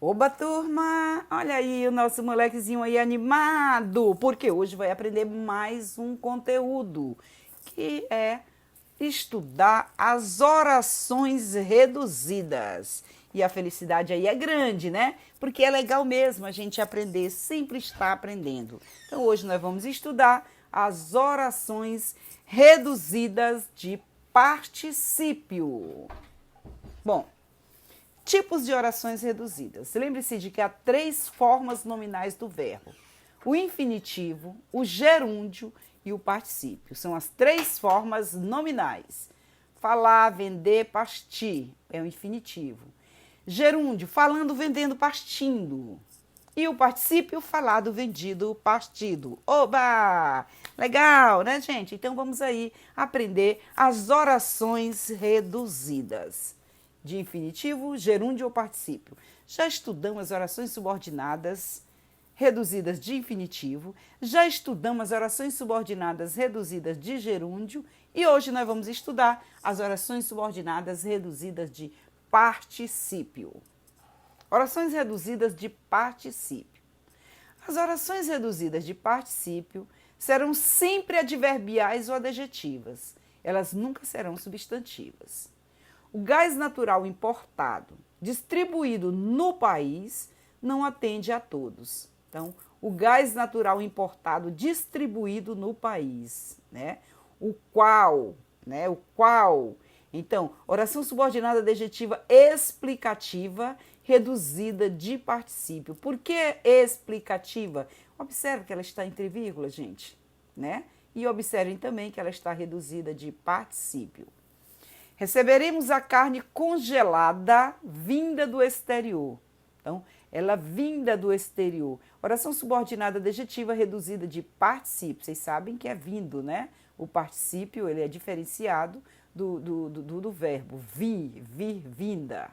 Oba, turma! Olha aí o nosso molequezinho aí animado, porque hoje vai aprender mais um conteúdo, que é estudar as orações reduzidas. E a felicidade aí é grande, né? Porque é legal mesmo a gente aprender, sempre estar aprendendo. Então hoje nós vamos estudar as orações reduzidas de particípio. Bom, tipos de orações reduzidas. Lembre-se de que há 3 formas nominais do verbo: o infinitivo, o gerúndio e o particípio. São as 3 formas nominais. Falar, vender, partir é o infinitivo. Gerúndio, falando, vendendo, partindo. E o particípio, falado, vendido, partido. Oba! Legal, né, gente? Então vamos aí aprender as orações reduzidas de infinitivo, gerúndio ou particípio. Já estudamos as orações subordinadas reduzidas de infinitivo, já estudamos as orações subordinadas reduzidas de gerúndio e hoje nós vamos estudar as orações subordinadas reduzidas de particípio. Orações reduzidas de particípio. As orações reduzidas de particípio serão sempre adverbiais ou adjetivas. Elas nunca serão substantivas. O gás natural importado, distribuído no país, não atende a todos. Então, o gás natural importado distribuído no país, né? O qual, né? O qual. Então, oração subordinada adjetiva explicativa reduzida de particípio. Por que explicativa? Observe que ela está entre vírgulas, gente, né? E observem também que ela está reduzida de particípio. Receberemos a carne congelada vinda do exterior. Então, ela vinda do exterior. Oração subordinada adjetiva reduzida de particípio. Vocês sabem que é vindo, né? O particípio ele é diferenciado do verbo vir, vinda.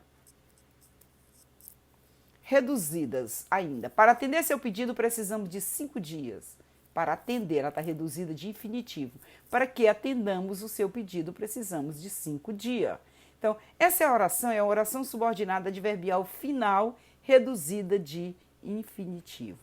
Reduzidas ainda. Para atender seu pedido, precisamos de 5 dias. Para atender, ela está reduzida de infinitivo. Para que atendamos o seu pedido, precisamos de 5 dias. Então, essa é a oração subordinada adverbial final reduzida de infinitivo.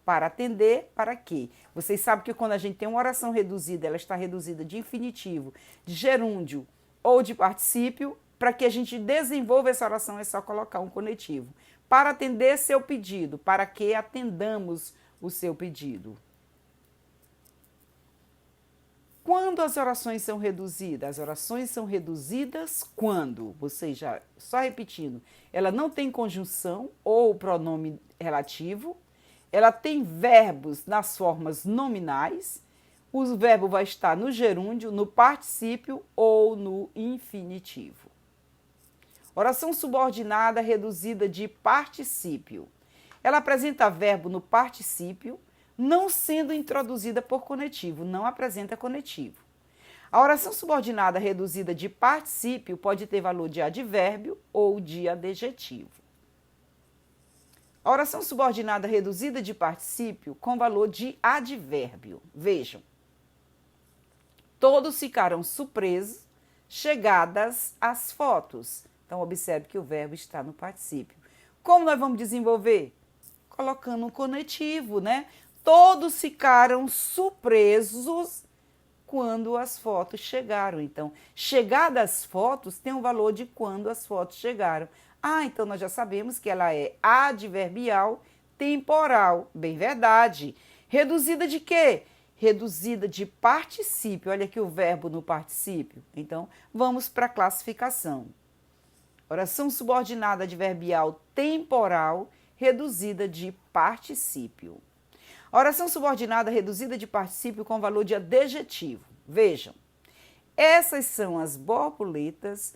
Para atender, para quê? Vocês sabem que quando a gente tem uma oração reduzida, ela está reduzida de infinitivo, de gerúndio ou de particípio. Para que a gente desenvolva essa oração, é só colocar um conectivo. Para atender seu pedido, para que atendamos o seu pedido. Quando as orações são reduzidas? As orações são reduzidas quando, vocês já, só repetindo, ela não tem conjunção ou pronome relativo, ela tem verbos nas formas nominais, o verbo vai estar no gerúndio, no particípio ou no infinitivo. Oração subordinada reduzida de particípio. Ela apresenta verbo no particípio, não sendo introduzida por conectivo, não apresenta conectivo. A oração subordinada reduzida de particípio pode ter valor de advérbio ou de adjetivo. A oração subordinada reduzida de particípio com valor de advérbio. Vejam. Todos ficaram surpresos, chegadas as fotos. Então, observe que o verbo está no particípio. Como nós vamos desenvolver? Colocando um conectivo, né? Todos ficaram surpresos quando as fotos chegaram. Então, chegadas as fotos tem o valor de quando as fotos chegaram. Ah, então nós já sabemos que ela é adverbial temporal. Bem verdade. Reduzida de quê? Reduzida de particípio. Olha aqui o verbo no particípio. Então, vamos para a classificação. Oração subordinada adverbial temporal reduzida de particípio. Oração subordinada reduzida de particípio com valor de adjetivo. Vejam, essas são as borboletas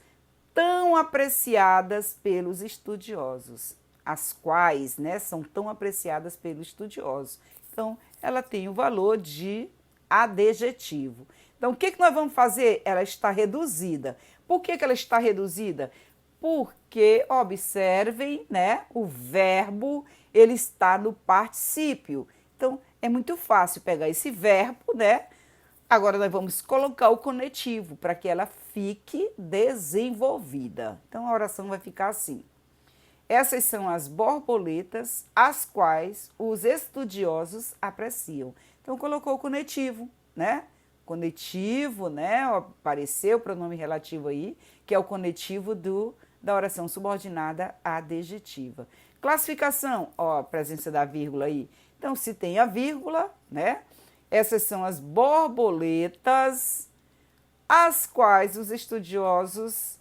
tão apreciadas pelos estudiosos, as quais, né, são tão apreciadas pelos estudiosos. Então, ela tem o valor de adjetivo. Então, o que nós vamos fazer? Ela está reduzida. Por que ela está reduzida? Porque, observem, né, o verbo, ele está no particípio. Então, é muito fácil pegar esse verbo, né? Agora, nós vamos colocar o conectivo para que ela fique desenvolvida. Então, a oração vai ficar assim. Essas são as borboletas, as quais os estudiosos apreciam. Então, colocou o conectivo, né? Conectivo, né? Apareceu o pronome relativo aí, que é o conectivo da oração subordinada adjetiva. Classificação, ó, a presença da vírgula aí. Então, se tem a vírgula, né? Essas são as borboletas, as quais os estudiosos...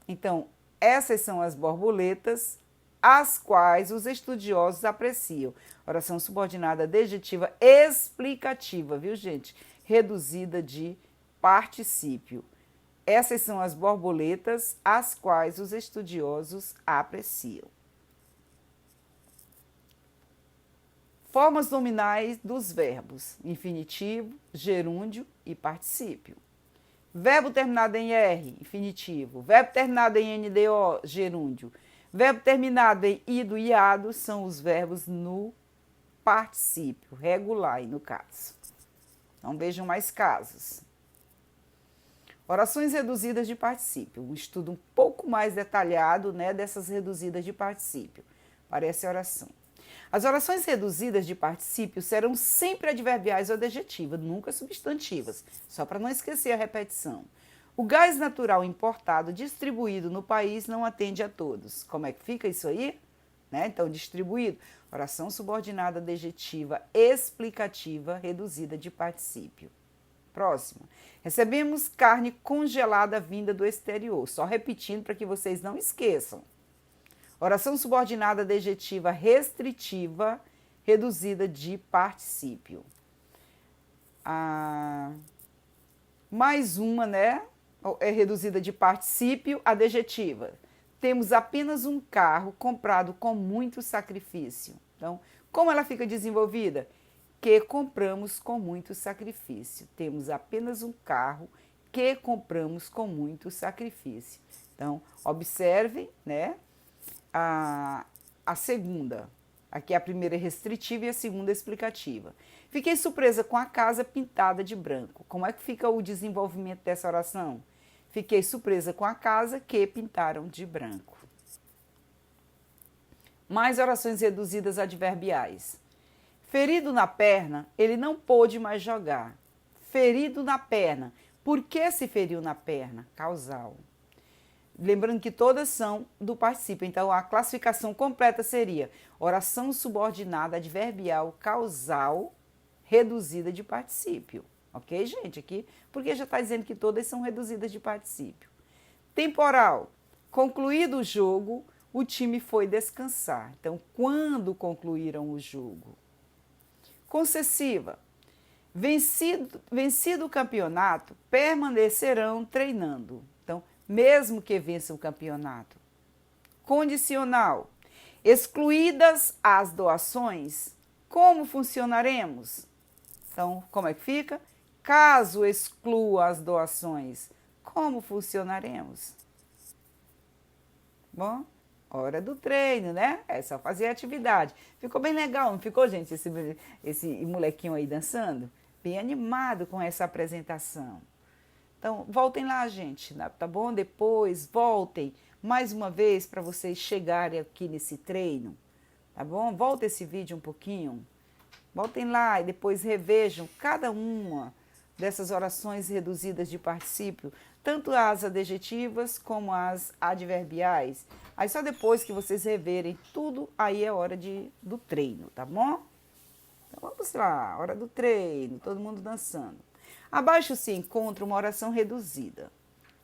Então, essas são as borboletas, as quais os estudiosos apreciam. Oração subordinada adjetiva explicativa, viu, gente? Reduzida de particípio. Essas são as borboletas, as quais os estudiosos apreciam. Formas nominais dos verbos: infinitivo, gerúndio e particípio. Verbo terminado em R, infinitivo. Verbo terminado em NDO, gerúndio. Verbo terminado em ido e ado são os verbos no particípio, regular aí no caso. Então vejam mais casos. Orações reduzidas de particípio. Um estudo um pouco mais detalhado, né, dessas reduzidas de particípio. Parece oração. As orações reduzidas de particípio serão sempre adverbiais ou adjetivas, nunca substantivas, só para não esquecer a repetição. O gás natural importado distribuído no país não atende a todos. Como é que fica isso aí? Né? Então, distribuído, oração subordinada adjetiva explicativa reduzida de particípio. Próximo. Recebemos carne congelada vinda do exterior. Só repetindo para que vocês não esqueçam. Oração subordinada adjetiva restritiva, reduzida de particípio. Mais uma, né? É reduzida de particípio adjetiva. Temos apenas um carro comprado com muito sacrifício. Então, como ela fica desenvolvida? Que compramos com muito sacrifício. Temos apenas um carro que compramos com muito sacrifício. Então, observem, né? A segunda, aqui a primeira é restritiva e a segunda é explicativa. Fiquei surpresa com a casa pintada de branco. Como é que fica o desenvolvimento dessa oração? Fiquei surpresa com a casa que pintaram de branco. Mais orações reduzidas adverbiais. Ferido na perna, ele não pôde mais jogar. Ferido na perna. Por que se feriu na perna? Causal. Lembrando que todas são do particípio, então a classificação completa seria oração subordinada adverbial causal reduzida de particípio. Ok, gente? Aqui, porque já está dizendo que todas são reduzidas de particípio. Temporal. Concluído o jogo, o time foi descansar. Então, quando concluíram o jogo? Concessiva. Vencido o campeonato, permanecerão treinando. Então, mesmo que vença o campeonato. Condicional. Excluídas as doações, como funcionaremos? Então, como é que fica? Caso exclua as doações, como funcionaremos? Bom, hora do treino, né? É só fazer a atividade. Ficou bem legal, não ficou, gente, esse molequinho aí dançando? Bem animado com essa apresentação. Então, voltem lá, gente, tá bom? Depois, voltem mais uma vez para vocês chegarem aqui nesse treino, tá bom? Volta esse vídeo um pouquinho. Voltem lá e depois revejam cada uma dessas orações reduzidas de particípio, tanto as adjetivas como as adverbiais. Aí só depois que vocês reverem tudo, aí é hora do treino, tá bom? Então vamos lá, hora do treino, todo mundo dançando. Abaixo se encontra uma oração reduzida.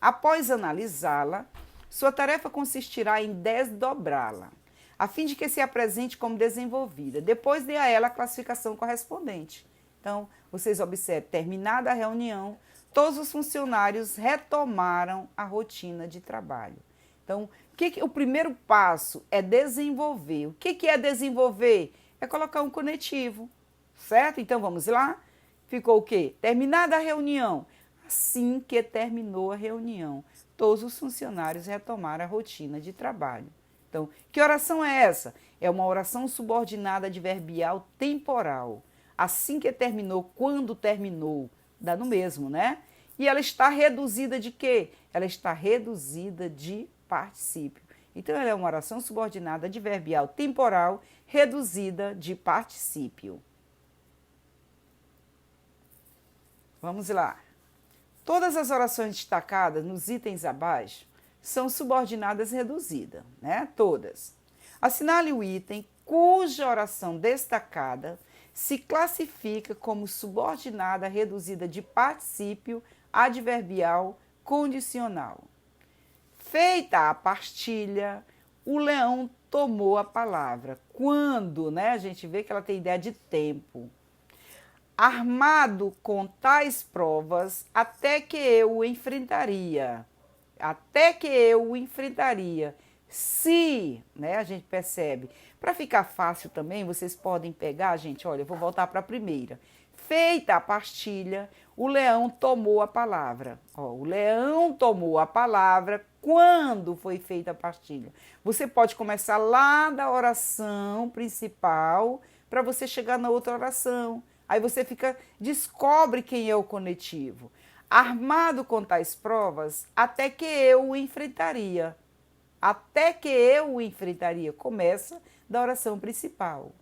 Após analisá-la, sua tarefa consistirá em desdobrá-la, a fim de que se apresente como desenvolvida. Depois dê a ela a classificação correspondente. Então, vocês observem, terminada a reunião, todos os funcionários retomaram a rotina de trabalho. Então, o primeiro passo é desenvolver. O que é desenvolver? É colocar um conectivo, certo? Então, vamos lá? Ficou o quê? Terminada a reunião. Assim que terminou a reunião, todos os funcionários retomaram a rotina de trabalho. Então, que oração é essa? É uma oração subordinada adverbial temporal. Assim que terminou, quando terminou, dá no mesmo, né? E ela está reduzida de quê? Ela está reduzida de particípio. Então, ela é uma oração subordinada adverbial temporal reduzida de particípio. Vamos lá. Todas as orações destacadas nos itens abaixo são subordinadas reduzidas, né? Todas. Assinale o item cuja oração destacada se classifica como subordinada reduzida de particípio adverbial condicional. Feita a partilha, o leão tomou a palavra. Quando, né? A gente vê que ela tem ideia de tempo. Armado com tais provas, até que eu o enfrentaria. Até que eu o enfrentaria. Se, né, a gente percebe. Para ficar fácil também, vocês podem pegar, gente, olha, eu vou voltar para a primeira. Feita a partilha, o leão tomou a palavra. Ó, o leão tomou a palavra quando foi feita a partilha. Você pode começar lá da oração principal para você chegar na outra oração. Aí você descobre quem é o conectivo. Armado com tais provas, até que eu o enfrentaria. Até que eu o enfrentaria. Começa da oração principal.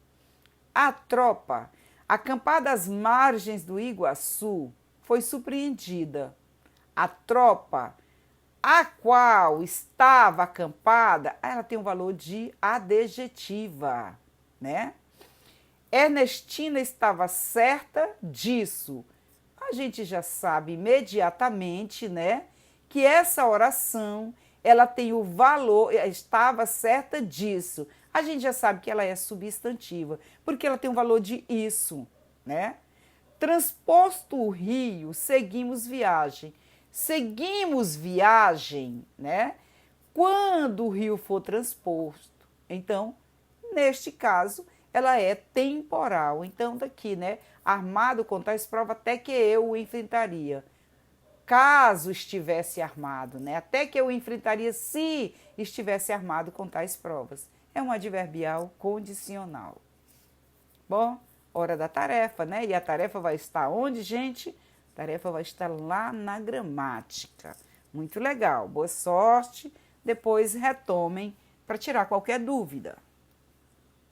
A tropa, acampada às margens do Iguaçu, foi surpreendida. A tropa, a qual estava acampada, ela tem um valor de adjetiva, né? Ernestina estava certa disso. A gente já sabe imediatamente, né, que essa oração, ela tem o valor, estava certa disso. A gente já sabe que ela é substantiva, porque ela tem um valor de isso, né? Transposto o rio, seguimos viagem. Seguimos viagem, né? Quando o rio for transposto. Então, neste caso, ela é temporal. Então, daqui, né? Armado com tais provas, até que eu o enfrentaria. Caso estivesse armado, né? Até que eu o enfrentaria se estivesse armado com tais provas. É um adverbial condicional. Bom, hora da tarefa, né? E a tarefa vai estar onde, gente? A tarefa vai estar lá na gramática. Muito legal. Boa sorte. Depois retomem para tirar qualquer dúvida.